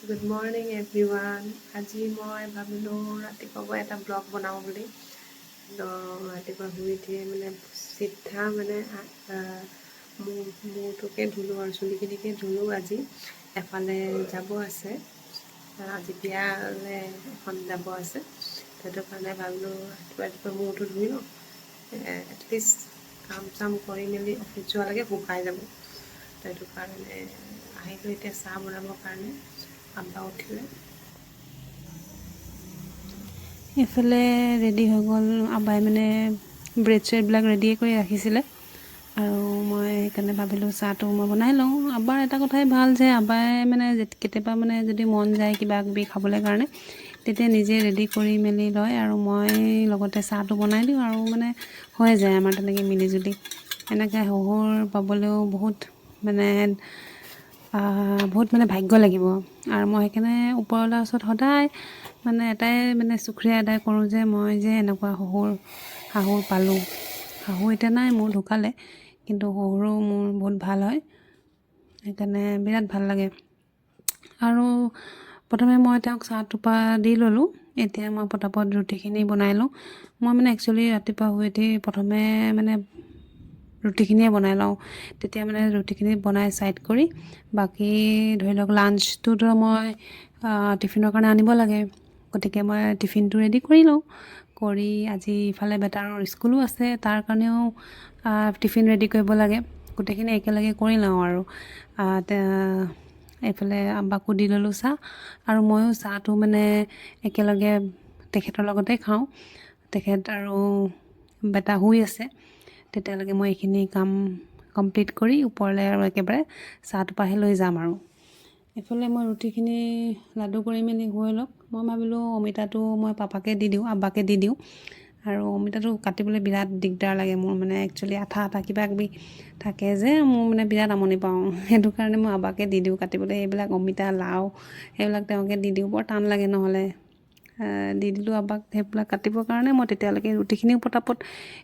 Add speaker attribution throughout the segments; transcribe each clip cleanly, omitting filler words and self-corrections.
Speaker 1: Good morning everyone. আজি মই ভাবিলোঁ ৰাতিপুৱা এটা ব্লগ বনাওঁ বুলি। ৰাতিপুৱা শুই উঠিয়ে চিধা মূৰটোকে ধুলোঁ আৰু চুলিখিনিকে ধুলোঁ। আজি এফালে যাব আছে, আজি বিয়ালৈ এখন যাব আছে, সেইটো কাৰণে ভাবিলোঁ ৰাতিপুৱা মূৰটো ধুই লওঁ, এটলিষ্ট কাম চাম কৰি মেলি অফিচ যোৱালৈকে শুকাই যাব। সেইটো কাৰণে আহিলোঁ এতিয়া চাহ বনাবৰ কাৰণে। আব্বা উঠিলে, এইফালে ৰেডি হৈ গ'ল। আব্বাই ব্ৰেড চেডবিলাক ৰেডিয়ে কৰি ৰাখিছিলে আৰু মই সেইকাৰণে ভাবিলোঁ চাহটো মই বনাই লওঁ। আব্বাৰ এটা কথাই ভাল যে আব্বাই কেতিয়াবা যদি মন যায় কিবা কিবি খাবলৈ কাৰণে, তেতিয়া নিজে ৰেডি কৰি মেলি লয় আৰু মই লগতে চাহটো বনাই দিওঁ আৰু হৈ যায় আমাৰ তেনেকৈ মিলিজুলি। এনেকৈ শহুৰ পাবলৈও বহুত ভাগ্য লাগিব আৰু মই সেইকাৰণে ওপৰৱালাৰ ওচৰত সদায় এটাই শুক্ৰিয়া আদায় কৰোঁ যে মই যে এনেকুৱা শাহুৰ পালোঁ। শাহু এতিয়া নাই, মোৰ ঢুকালে, কিন্তু শহুৰো মোৰ বহুত ভাল হয়, সেইকাৰণে বিৰাট ভাল লাগে। আৰু প্ৰথমে মই তেওঁক চাহটোপা দি ল'লোঁ। এতিয়া মই পটাপট ৰুটিখিনি বনাই লওঁ। মই একচুৱেলি ৰাতিপুৱা শুই উঠি প্ৰথমে ৰুটিখিনিয়ে বনাই লওঁ। তেতিয়া ৰুটিখিনি বনাই ছাইড কৰি বাকী ধৰি লওক লাঞ্চটোতো মই টিফিনৰ কাৰণে আনিব লাগে, গতিকে মই টিফিনটো ৰেডি কৰি লওঁ। কৰি আজি ইফালে বেটাৰৰ স্কুলো আছে, তাৰ কাৰণেও টিফিন ৰেডি কৰিব লাগে। গোটেইখিনি একেলগে কৰি লওঁ আৰু এইফালে আব্বাকো দি ল'লোঁ চাহ, আৰু ময়ো চাহটো একেলগে তেখেতৰ লগতে খাওঁ। তেখেত আৰু বেটা শুই আছে, তেতিয়ালৈকে মই এইখিনি কাম কমপ্লিট কৰি ওপৰলৈ আৰু একেবাৰে চাহটোপাহে লৈ যাম। আৰু এইফালে মই ৰুটিখিনি লাডু কৰি মেলি হৈ লওক। মই ভাবিলোঁ অমিতাটো মই পাপাকে দি দিওঁ, আব্বাকে দি দিওঁ। আৰু অমিতাটো কাটিবলৈ বিৰাট দিগদাৰ লাগে মোৰ, একচুৱেলি আঠা কিবা কিবি থাকে যে, মোৰ বিৰাট আমনি পাওঁ। সেইটো কাৰণে মই আব্বাকে দি দিওঁ কাটিবলৈ। এইবিলাক অমিতা, লাও সেইবিলাক তেওঁকে দি দিওঁ, বৰ টান লাগে নহ'লে। দি দিলোঁ আব্বাক সেইবিলাক কাটিবৰ কাৰণে। মই তেতিয়ালৈকে ৰুটিখিনিও পটাপট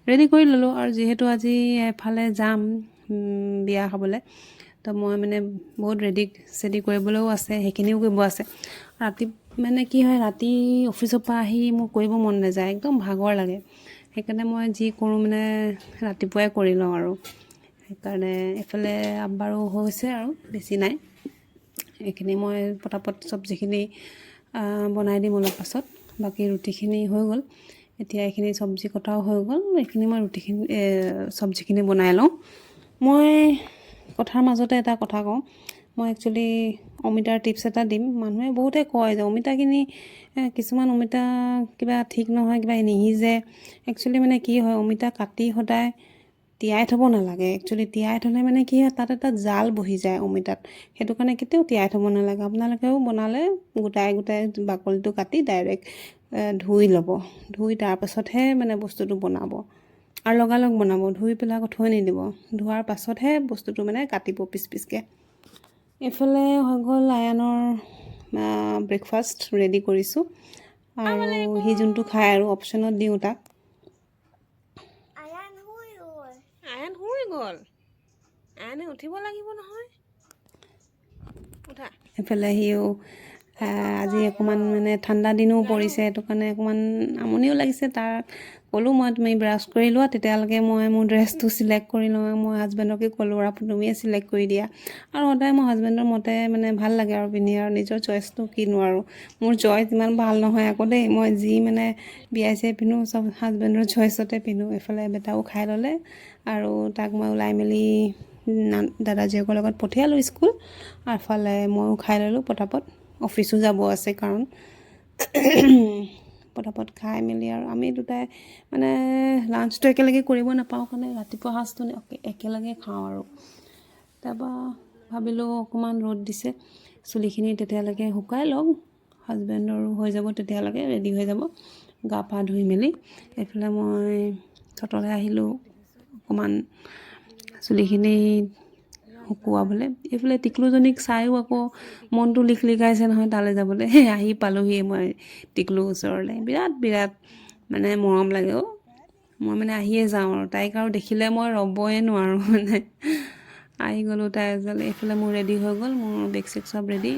Speaker 1: ৰেডি কৰি ল'লোঁ। আৰু যিহেতু আজি এফালে যাম বিয়া খাবলৈ, তো মই বহুত ৰেডি কৰিবলৈও আছে, সেইখিনিও কৰিব আছে। ৰাতি কি হয়, ৰাতি অফিচৰ পৰা আহি মোৰ কৰিব মন নাযায়, একদম ভাগৰ লাগে। সেইকাৰণে মই যি কৰোঁ ৰাতিপুৱাই কৰি লওঁ। আৰু সেইকাৰণে এইফালে আব্বাৰো হৈছে আৰু বেছি নাই। এইখিনি মই পটাপট চব্জিখিনি বনাই দিম অলপ পাছত। বাকী ৰুটিখিনি হৈ গ'ল, এতিয়া এইখিনি চব্জি কটাও হৈ গ'ল। এইখিনি মই চব্জিখিনি বনাই লওঁ। মই কথাৰ মাজতে এটা কথা কওঁ, মই একচুৱেলি অমিতাৰ টিপছ এটা দিম। মানুহে বহুতে কয় যে অমিতাখিনি কিছুমান অমিতা কিবা ঠিক নহয়, কিবা নিসিজে। একচুৱেলি কি হয়, অমিতা কাটি সদায় তিয়াই থ'ব নালাগে। একচুৱেলি তিয়াই থ'লে কি হয়, তাত এটা জাল বহি যায় অমিতাত। সেইটো কাৰণে কেতিয়াও তিয়াই থ'ব নালাগে। আপোনালোকেও বনালে গোটাই বাকলিটো কাটি ডাইৰেক্ট ধুই ল'ব। ধুই তাৰপাছতহে বস্তুটো বনাব, আৰু লগালগ বনাব। ধুই পেলাই আকৌ থৈ নিদিব, ধোৱাৰ পাছতহে বস্তুটো কাটিব পিচ পিচকৈ। এইফালে হৈ গ'ল আয়ানৰ ব্ৰেকফাষ্ট ৰেডি কৰিছোঁ, আৰু সি যোনটো খায় আৰু অপশ্যনত দিওঁ তাক। আয়ান শুই গ'ল, আয়ানে উঠিব লাগিব নহয়। উঠা। এইফালে সিও আজি অকণমান ঠাণ্ডা দিনো পৰিছে, সেইটো কাৰণে অকণমান আমনিও লাগিছে তাৰ। ক'লোঁ মই, তুমি ব্ৰাছ কৰি লোৱা, তেতিয়ালৈকে মই মোৰ ড্ৰেছটো চিলেক্ট কৰি লওঁ। মই হাজবেণ্ডকে ক'লোঁ, তুমিয়ে চিলেক্ট কৰি দিয়া। আৰু সদায় মই হাজবেণ্ডৰ মতে ভাল লাগে আৰু পিন্ধি, আৰু নিজৰ চইচটো কিনো আৰু। মোৰ চইচ ইমান ভাল নহয় আকৌ দেই। মই যি বিয়াই চিয়াই পিন্ধো চব হাজবেণ্ডৰ চইচতে পিন্ধোঁ। এইফালে বেটাও খাই ল'লে, আৰু তাক মই ওলাই মেলি দাদা জীয়েকৰ লগত পঠিয়ালোঁ স্কুল। আৰু এফালে ময়ো খাই ল'লোঁ পটাপট, অফিচো যাব আছে কাৰণ। পটাপট খাই মেলি আৰু আমি দুটাই লাঞ্চটো একেলগে কৰিব নাপাওঁ কাৰণে ৰাতিপুৱা সাঁজটো একেলগে খাওঁ। আৰু তাৰপৰা ভাবিলোঁ অকণমান ৰ'দ দিছে, চুলিখিনি তেতিয়ালৈকে শুকাই লওক, হাজবেণ্ডৰো হৈ যাব, তেতিয়ালৈকে ৰেডি হৈ যাব গা পা ধুই মেলি। এইফালে মই চটলৈ আহিলোঁ অকণমান চুলিখিনি শুকুৱাবলৈ। এইফালে টিকলুজনীক চায়ো আকৌ মনটো লিকলিকাইছে নহয় তালৈ যাবলৈ। আহি পালোহি মই টিকলুৰ ওচৰলৈ, বিৰাট মৰম লাগে অ'। মই আহিয়ে যাওঁ, আৰু তাইক আৰু দেখিলে মই ৰ'বই নোৱাৰোঁ আহি গ'লোঁ তাই ওচৰলৈ। এইফালে মোৰ ৰেডি হৈ গ'ল, মোৰ বেগ চেগ চব ৰেডি।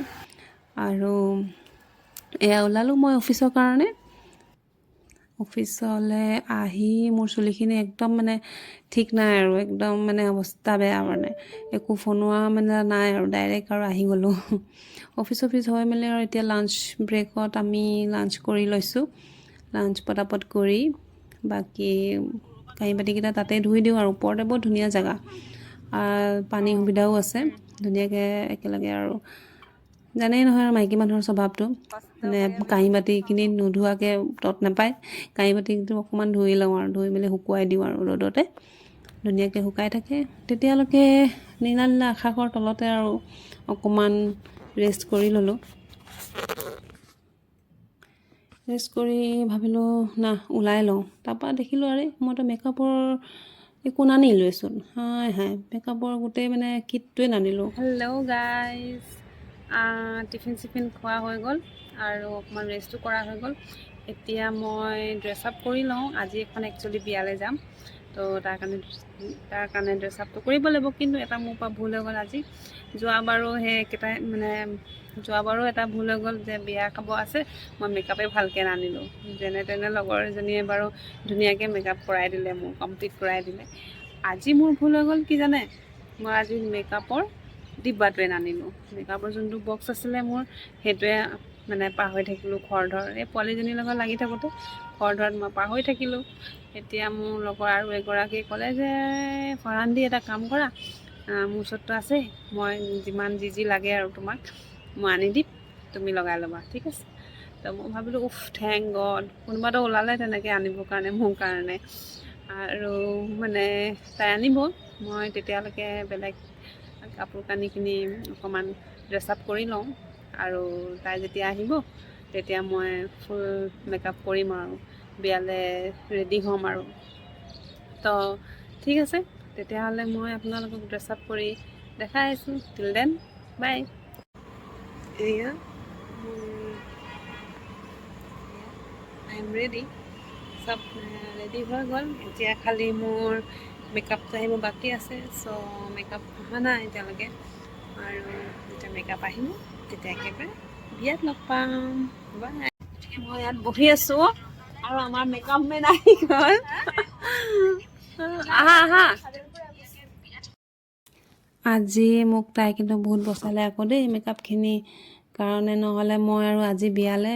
Speaker 1: আৰু এয়া ওলালোঁ মই অফিচৰ কাৰণে। অফিচলৈ আহি মোৰ চুলিখিনি একদম মানে ঠিক নাই আৰু একদম মানে অৱস্থা বেয়া, মানে একো ফনোৱা মানে নাই আৰু ডাইৰেক্ট আৰু আহি গ'লোঁ। অফিচ হৈ মেলি আৰু এতিয়া লাঞ্চ ব্ৰেকত আমি লাঞ্চ কৰি লৈছোঁ। লাঞ্চ পটাপট কৰি বাকী কাঁহী বাতিকেইটা তাতে ধুই দিওঁ আৰু ওপৰতে বহুত ধুনীয়া জেগা, পানীৰ সুবিধাও আছে ধুনীয়াকৈ একেলগে। আৰু জানেই নহয় আৰু মাইকী মানুহৰ স্বভাৱটো, মানে কাঁহী বাতিখিনি নোধোৱাকৈ তত নাপায়। কাঁহী বাতিটো অকণমান ধুই লওঁ আৰু ধুই মেলি শুকুৱাই দিওঁ আৰু ৰ'দতে ধুনীয়াকৈ শুকাই থাকে। তেতিয়ালৈকে নীলা আকাশৰ তলতে আৰু অকণমান ৰেষ্ট কৰি ল'লোঁ। ৰেষ্ট কৰি ভাবিলোঁ না ওলাই লওঁ। তাৰপৰা দেখিলোঁ আৰে মইতো মেকআপৰ একো নানিলোৱেচোন। হাই মেকআপৰ গোটেই মানে কিটটোৱে নানিলোঁ। হেল্ল' গাইজ, টিফিন চিফিন খোৱা হৈ গ'ল আৰু অকণমান ৰেষ্টো কৰা হৈ গ'ল। এতিয়া মই ড্ৰেছ আপ কৰি লওঁ। আজি এখন একচুৱেলি বিয়ালৈ যাম, তো তাৰ কাৰণে ড্ৰেছ আপটো কৰিব লাগিব। কিন্তু এটা মোৰ পৰা ভুল হৈ গ'ল আজি। যোৱাবাৰো সেই একেটাই মানে যোৱাবাৰো এটা ভুল হৈ গ'ল যে বিয়া খাব আছে, মই মেকআপে ভালকৈ নানিলোঁ। যেনে তেনে লগৰ এজনীয়ে বাৰু ধুনীয়াকৈ মেকআপ কৰাই দিলে, মোক কমপ্লিট কৰাই দিলে। আজি মোৰ ভুল হৈ গ'ল কি জানে, মই আজি মেকআপৰ ডিব্বাটোৱে নানিলোঁ। মেকআপৰ যোনটো বক্স আছিলে মোৰ সেইটোৱে মানে পাহৰি থাকিলোঁ। খৰধৰ এই পোৱালীজনীৰ লগত লাগি থাকোঁতে খৰধৰত মই পাহৰি থাকিলোঁ। এতিয়া মোৰ লগৰ আৰু এগৰাকীয়ে ক'লে যে ফৰান্দি এটা কাম কৰা, মোৰ ওচৰততো আছে, মই যিমান যি লাগে আৰু তোমাক মই আনি দিম, তুমি লগাই ল'বা, ঠিক আছে। তো মই ভাবিলোঁ উফ থেংক গড, কোনোবাটো ওলালে তেনেকৈ আনিবৰ কাৰণে মোৰ কাৰণে। আৰু মানে তাই আনিব, মই তেতিয়ালৈকে বেলেগ কাপোৰ কানিখিনি অকণমান ড্ৰেছ আপ কৰি লওঁ। আৰু তাই যেতিয়া আহিব তেতিয়া মই ফুল মেকআপ কৰিম আৰু বিয়ালৈ ৰেডি হ'ম আৰু। তো ঠিক আছে তেতিয়াহ'লে মই আপোনালোকক ড্ৰেছ আপ কৰি দেখাই আছোঁ। টিল দেন বাই। এয়া আই এম ৰেডি, চব ৰেডি হৈ গ'ল। এতিয়া খালি মোৰ মেকআপটো আহিব বাকী আছে। চ' মেকআপ অহা নাই এতিয়ালৈকে, আৰু যেতিয়া মেকআপ আহিব তেতিয়া একেবাৰে বিয়াত লগ পাম। বাই। মই ইয়াত বহি আছোঁ আৰু আমাৰ মেকআপ মেন আহি গ'ল। আহা আজি মোক তাই কিন্তু বহুত বচালে আকৌ দেই মেকআপখিনি কাৰণে, নহ'লে মই আৰু আজি বিয়ালৈ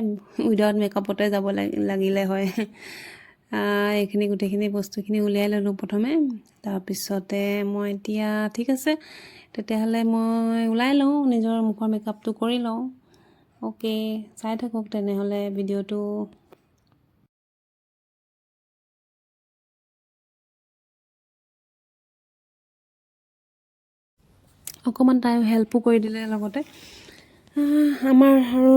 Speaker 1: উইদাউট মেকআপতে যাব লাগিলে হয়। এইখিনি গোটেইখিনি বস্তুখিনি উলিয়াই ল'লোঁ প্ৰথমে, তাৰপিছতে মই এতিয়া ঠিক আছে তেতিয়াহ'লে মই ওলাই লওঁ, নিজৰ মুখৰ মেকআপটো কৰি লওঁ। অ'কে, চাই থাকক তেনেহ'লে ভিডিঅ'টো। অকণমান তাইও হেল্পো কৰি দিলে লগতে। আমাৰ আৰু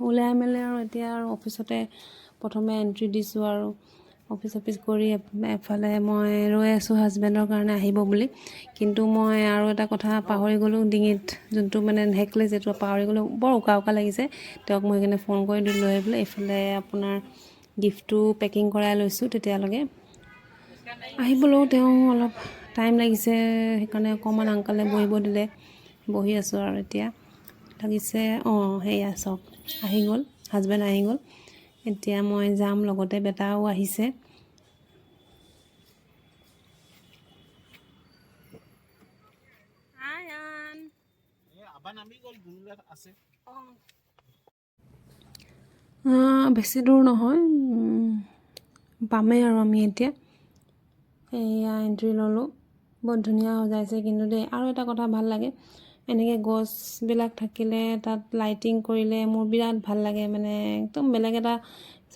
Speaker 1: ওলাই মেলি আৰু এতিয়া আৰু অফিচতে প্ৰথমে এণ্ট্ৰি দিছোঁ আৰু অফিচ কৰি এফালে মই ৰৈ আছোঁ হাজবেণ্ডৰ কাৰণে আহিব বুলি। কিন্তু মই আৰু এটা কথা পাহৰি গ'লোঁ, ডিঙিত যোনটো মানে নেকলেছ এইটো পাহৰি গ'লোঁ। বৰ উকা লাগিছে, তেওঁক মই সেইকাৰণে ফোন কৰি দিলোঁ লৈ পেলাই। এইফালে আপোনাৰ গিফ্টটো পেকিং কৰাই লৈছোঁ। তেতিয়ালৈকে আহিবলৈও তেওঁ অলপ টাইম লাগিছে, সেইকাৰণে অকণমান আংকালে বহিব দিলে, বহি আছোঁ আৰু এতিয়া লাগিছে। সেয়া চাওক আহি গ'ল, হাজবেণ্ড আহি গ'ল। এতিয়া মই যাম, লগতে বেটাও আহিছে। বেছি দূৰ নহয়, পামেই আৰু আমি এতিয়া। এয়া এণ্ট্ৰি ল'লোঁ, বহুত ধুনীয়া সজাইছে কিন্তু দেই। আৰু এটা কথা ভাল লাগে, এনেকৈ গছবিলাক থাকিলে তাত লাইটিং কৰিলে মোৰ বিৰাট ভাল লাগে। মানে একদম বেলেগ এটা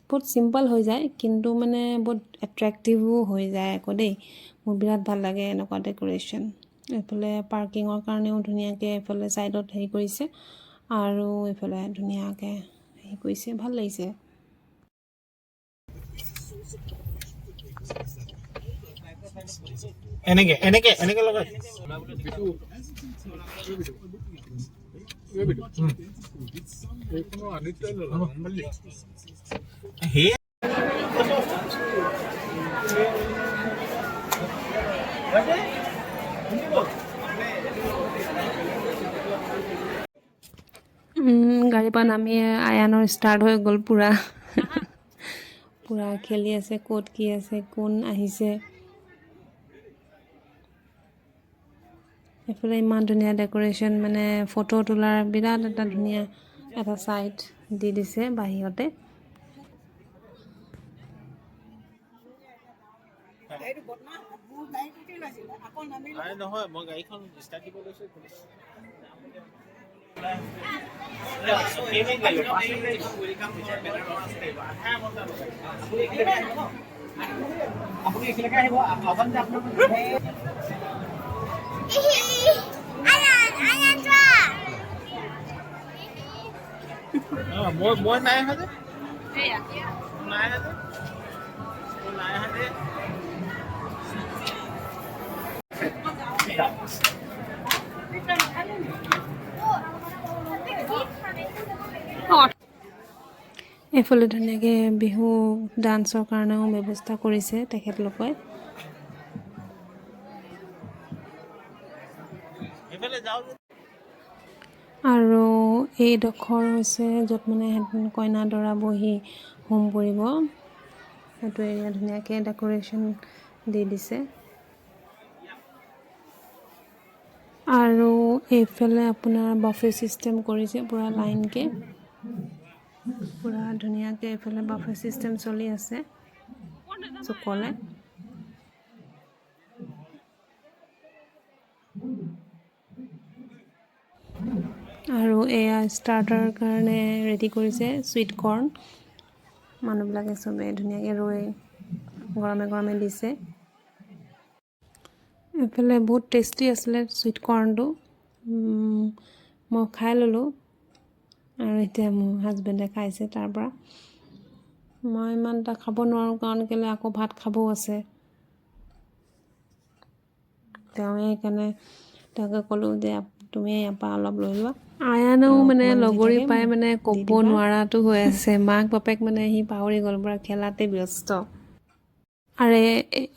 Speaker 1: বহুত চিম্পল হৈ যায়, কিন্তু মানে বহুত এট্ৰেক্টিভো হৈ যায় আকৌ দেই। মোৰ বিৰাট ভাল লাগে এনেকুৱা ডেক'ৰেশ্যন। এইফালে পাৰ্কিঙৰ কাৰণেও ধুনীয়াকৈ এইফালে ছাইডত হেৰি কৰিছে, আৰু এইফালে ধুনীয়াকৈ হেৰি কৰিছে, ভাল লাগিছে।
Speaker 2: এনেকে লগাই
Speaker 1: গাড়ীৰ পৰা নামি আয়ানৰ ষ্টাৰ্ট হৈ গ'ল পূৰা পূৰা খেলি আছে, ক'ত কি আছে, কোন আহিছে। এইফালে ইমান ধুনীয়া ডেক'ৰেশ্যন, মানে ফটো তোলাৰ বিৰাট এটা ধুনীয়া এটা ছাইট দি দিছে বাহিৰতে।
Speaker 2: নহয় মই গাড়ীখন ষ্টাৰ্ট দিব লৈছোঁ। আপুনি এইখিনিকে আহিব মই নাই অহা যে নাই অহা যে নাই অহা যে
Speaker 1: এইফালে ধুনীয়াকৈ বিহু ডান্সৰ কাৰণেও ব্যৱস্থা কৰিছে তেখেতলোকে। আৰু এইডোখৰ হৈছে য'ত মানে কইনা দৰা বহি হোম পুৰিব, সেইটো এৰিয়া ধুনীয়াকৈ ডেক'ৰেশ্যন দি দিছে। আৰু এইফালে আপোনাৰ বাফে ছিষ্টেম কৰিছে পূৰা লাইনকৈ, পূৰা ধুনীয়াকৈ এইফালে বাফে ছিষ্টেম চলি আছে চুকলে। আৰু এয়া ষ্টাৰ্টাৰ কাৰণে ৰেডি কৰিছে চুইট কৰ্ণ, মানুহবিলাকে চবেই ধুনীয়াকৈ ৰৈ গৰমে গৰমে দিছে। এইফালে বহুত টেষ্টি আছিলে চুইট কৰ্ণটো, মই খাই ল'লোঁ আৰু এতিয়া মোৰ হাজবেণ্ডে খাইছে তাৰ পৰা। মই ইমান এটা খাব নোৱাৰোঁ, কাৰণ কেলৈ আকৌ ভাত খাবও আছে। তেওঁ সেইকাৰণে তেওঁকে ক'লোঁ যে তুমি ইয়াৰ পৰা অলপ লৈ লোৱা। আয়ানেও মানে লগৰী পাই মানে ক'ব নোৱাৰাটো হৈ আছে, মাক বাপেক মানে সি পাহৰি গ'ল, পূৰা খেলাতে ব্যস্ত।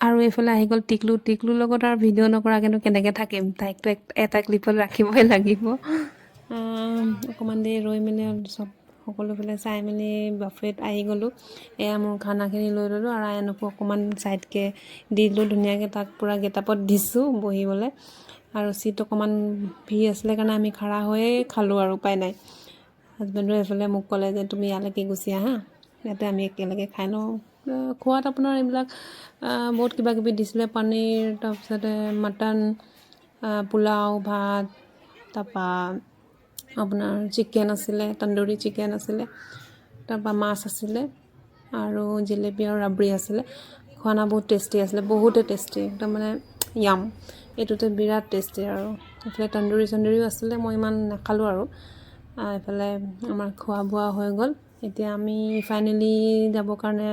Speaker 1: আৰু এইফালে আহি গ'ল টিকলুৰ লগত আৰু ভিডিঅ' নকৰাকৈনো কেনেকৈ থাকিম, তাইকতো এটা ক্লিপত ৰাখিবই লাগিব। অকণমান দেৰি ৰৈ মেলি চব সকলোফালে চাই মেলি বাফেত আহি গ'লোঁ। এয়া মোৰ খানাখিনি লৈ ল'লোঁ আৰু আয়ানকো অকণমান ছাইডকৈ দি দিলোঁ ধুনীয়াকৈ, তাক পূৰা গেটআপত দিছোঁ বহিবলৈ। আৰু চিট অকণমান ভিৰ আছিলে কাৰণে আমি খাৰা হৈয়ে খালোঁ আৰু উপায় নাই। হাজবেণ্ডো এইফালে মোক ক'লে যে তুমি ইয়ালৈকে গুচি আহা, ইয়াতে আমি একেলগে খাই লওঁ। খোৱাত আপোনাৰ এইবিলাক বহুত কিবা কিবি দিছিলে, পনীৰ, তাৰপিছতে মটন, পোলাও, ভাত, তাৰপৰা আপোনাৰ চিকেন আছিলে, তন্দুৰী চিকেন আছিলে, তাৰপৰা মাছ আছিলে আৰু জেলেপি আৰু ৰাবৰি আছিলে। খানা বহুত টেষ্টি আছিলে, বহুতে টেষ্টি, একদম মানে য়াম, এইটোতে বিৰাট টেষ্টি। আৰু এইফালে তন্দুৰীও আছিলে, মই ইমান নাখালোঁ আৰু। এইফালে আমাৰ খোৱা বোৱা হৈ গ'ল। এতিয়া আমি ফাইনেলি যাবৰ কাৰণে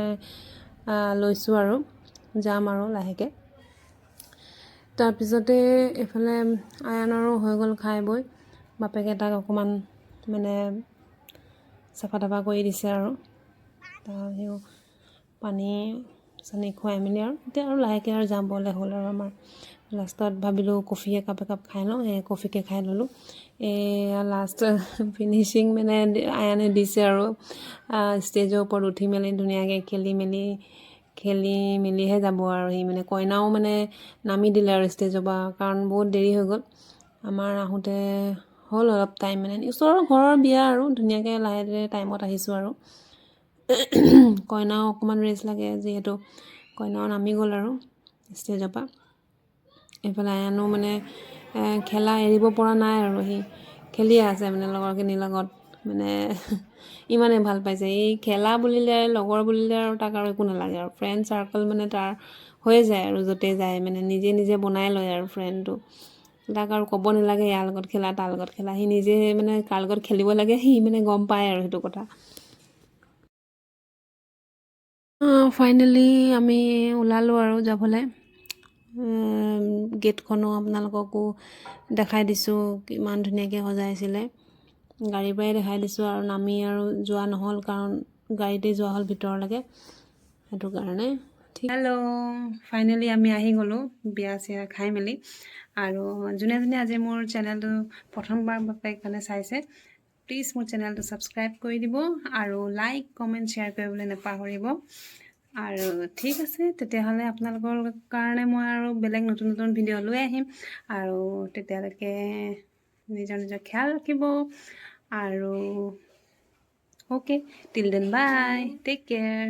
Speaker 1: লৈছোঁ আৰু যাম আৰু লাহেকৈ। তাৰপিছতে এইফালে আয়ানৰো হৈ গ'ল খাই বৈ, বাপেকে তাক অকণমান মানে চাফা তাফা কৰি দিছে আৰু সিও পানী চানী খুৱাই মেলি আৰু এতিয়া আৰু লাহেকৈ আৰু যাবলৈ হ'ল আৰু আমাৰ। লাষ্টত ভাবিলোঁ কফি একাপ খাই লওঁ, এই কফিকে খাই ল'লোঁ। এয়া লাষ্ট ফিনিচিং মানে আয়ানে দিছে আৰু ষ্টেজৰ ওপৰত উঠি মেলি ধুনীয়াকৈ খেলি মেলিহে যাব আৰু সি মানে কইনাও মানে নামি দিলে আৰু ষ্টেজৰ পৰা, কাৰণ বহুত দেৰি হৈ গ'ল আমাৰ আহোঁতে, হ'ল অলপ টাইম, মানে ওচৰৰ ঘৰৰ বিয়া আৰু ধুনীয়াকৈ লাহে ধীৰে টাইমত আহিছোঁ আৰু। কইনাও অকণমান ৰেষ্ট লাগে যিহেতু, কইনাও নামি গ'ল আৰু ষ্টেজৰ পৰা। এইফালে আয়ানো মানে খেলা এৰিব পৰা নাই আৰু, সি খেলিয়ে আছে মানে লগৰখিনিৰ লগত, মানে ইমানেই ভাল পাইছে। এই খেলা বুলিলে, লগৰ বুলিলে আৰু তাক আৰু একো নালাগে আৰু, ফ্ৰেণ্ড চাৰ্কল মানে তাৰ হৈ যায় আৰু য'তে যায়, মানে নিজে বনাই লয় আৰু ফ্ৰেণ্ডটো। তাক আৰু ক'ব নালাগে ইয়াৰ লগত খেলা তাৰ লগত খেলা, সি নিজে মানে কাৰ লগত খেলিব লাগে সি মানে গম পায় আৰু সেইটো কথা। ফাইনেলি আমি ওলালোঁ আৰু যাবলৈ। গেটখনো আপোনালোককো দেখাই দিছোঁ, কিমান ধুনীয়াকৈ সজাইছিলে। গাড়ীৰ পৰাই দেখাই দিছোঁ আৰু নামি আৰু যোৱা নহ'ল, কাৰণ গাড়ীতে যোৱা হ'ল ভিতৰলৈকে, সেইটো কাৰণে। হেল্ল', ফাইনেলি আমি আহি গ'লোঁ বিয়া চিয়া খাই মেলি। আৰু যোনে আজি মোৰ চেনেলটো প্ৰথমবাৰ বাপেক মানে চাইছে, প্লিজ মোৰ চেনেলটো ছাবস্ক্ৰাইব কৰি দিব আৰু লাইক কমেণ্ট শ্বেয়াৰ কৰিবলৈ নাপাহৰিব। আৰু ঠিক আছে তেতিয়াহ'লে আপোনালোকৰ কাৰণে মই আৰু বেলেগ নতুন নতুন ভিডিঅ' লৈ আহিম। আৰু তেতিয়ালৈকে নিজৰ খ্যাল ৰাখিব আৰু okay till then bye take care.